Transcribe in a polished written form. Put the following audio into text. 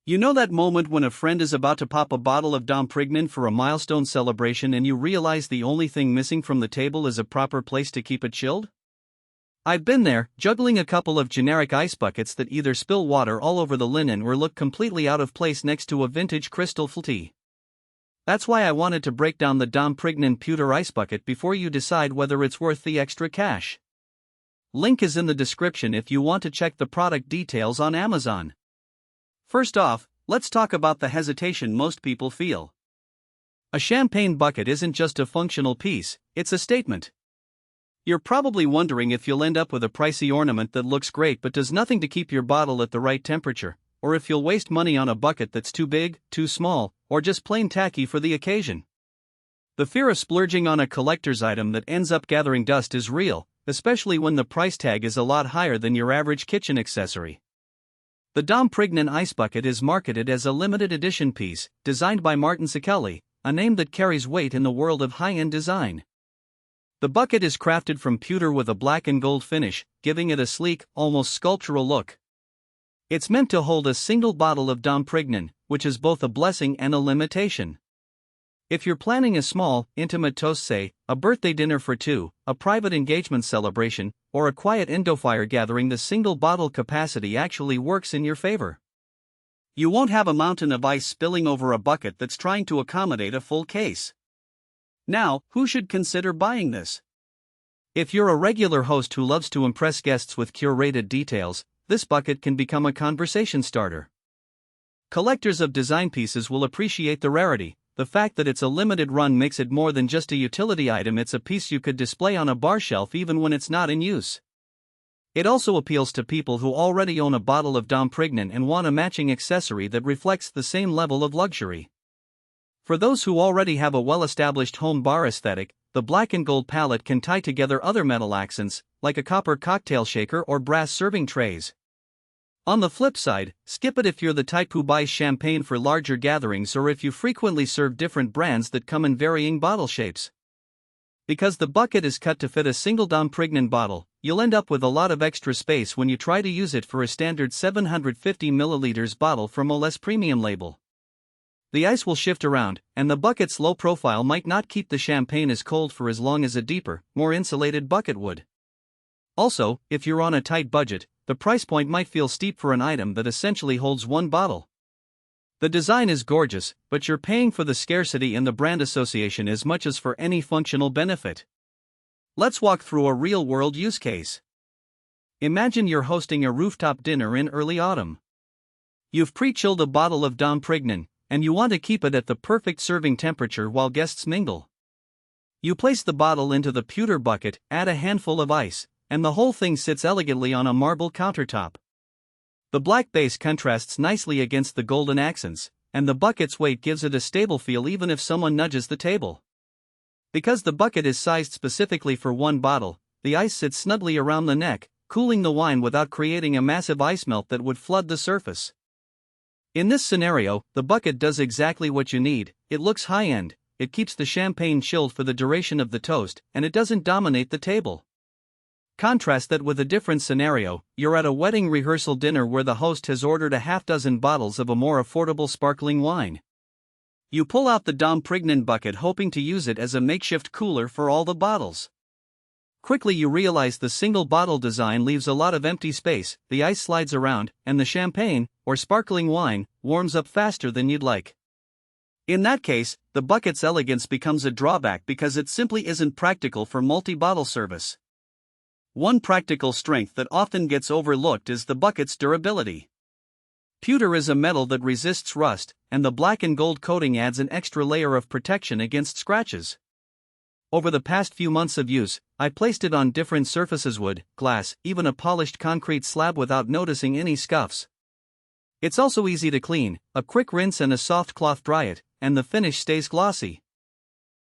You know that moment when a friend is about to pop a bottle of Dom Prignon for a milestone celebration and you realize the only thing missing from the table is a proper place to keep it chilled? I've been there, juggling a couple of generic ice buckets that either spill water all over the linen or look completely out of place next to a vintage crystal tea. That's why I wanted to break down the Dom Prignon Pewter ice bucket before you decide whether it's worth the extra cash. Link is in the description if you want to check the product details on Amazon. First off, let's talk about the hesitation most people feel. A champagne bucket isn't just a functional piece, it's a statement. You're probably wondering if you'll end up with a pricey ornament that looks great but does nothing to keep your bottle at the right temperature, or if you'll waste money on a bucket that's too big, too small, or just plain tacky for the occasion. The fear of splurging on a collector's item that ends up gathering dust is real, especially when the price tag is a lot higher than your average kitchen accessory. The Dom Prignon Ice Bucket is marketed as a limited edition piece, designed by Szekely, a name that carries weight in the world of high-end design. The bucket is crafted from pewter with a black and gold finish, giving it a sleek, almost sculptural look. It's meant to hold a single bottle of Dom Prignon, which is both a blessing and a limitation. If you're planning a small, intimate toast, say, a birthday dinner for two, a private engagement celebration, or a quiet indoor gathering, the single bottle capacity actually works in your favor. You won't have a mountain of ice spilling over a bucket that's trying to accommodate a full case. Now, who should consider buying this? If you're a regular host who loves to impress guests with curated details, this bucket can become a conversation starter. Collectors of design pieces will appreciate the rarity. The fact that it's a limited run makes it more than just a utility item, it's a piece you could display on a bar shelf even when it's not in use. It also appeals to people who already own a bottle of Dom Prignon and want a matching accessory that reflects the same level of luxury. For those who already have a well-established home bar aesthetic, the black and gold palette can tie together other metal accents, like a copper cocktail shaker or brass serving trays. On the flip side, skip it if you're the type who buys champagne for larger gatherings or if you frequently serve different brands that come in varying bottle shapes. Because the bucket is cut to fit a single Dom Prignon bottle, you'll end up with a lot of extra space when you try to use it for a standard 750 ml bottle from a less premium label. The ice will shift around, and the bucket's low profile might not keep the champagne as cold for as long as a deeper, more insulated bucket would. Also, if you're on a tight budget, the price point might feel steep for an item that essentially holds one bottle. The design is gorgeous, but you're paying for the scarcity and the brand association as much as for any functional benefit. Let's walk through a real-world use case. Imagine you're hosting a rooftop dinner in early autumn. You've pre-chilled a bottle of Dom Prignon, and you want to keep it at the perfect serving temperature while guests mingle. You place the bottle into the pewter bucket, add a handful of ice, and the whole thing sits elegantly on a marble countertop. The black base contrasts nicely against the golden accents, and the bucket's weight gives it a stable feel even if someone nudges the table. Because the bucket is sized specifically for one bottle, the ice sits snugly around the neck, cooling the wine without creating a massive ice melt that would flood the surface. In this scenario, the bucket does exactly what you need. It looks high-end, it keeps the champagne chilled for the duration of the toast, and it doesn't dominate the table. Contrast that with a different scenario. You're at a wedding rehearsal dinner where the host has ordered a half-dozen bottles of a more affordable sparkling wine. You pull out the Dom Prignon bucket hoping to use it as a makeshift cooler for all the bottles. Quickly you realize the single bottle design leaves a lot of empty space, the ice slides around, and the champagne, or sparkling wine, warms up faster than you'd like. In that case, the bucket's elegance becomes a drawback because it simply isn't practical for multi-bottle service. One practical strength that often gets overlooked is the bucket's durability. Pewter is a metal that resists rust, and the black and gold coating adds an extra layer of protection against scratches. Over the past few months of use, I placed it on different surfaces: wood, glass, even a polished concrete slab without noticing any scuffs. It's also easy to clean, a quick rinse and a soft cloth dry it, and the finish stays glossy.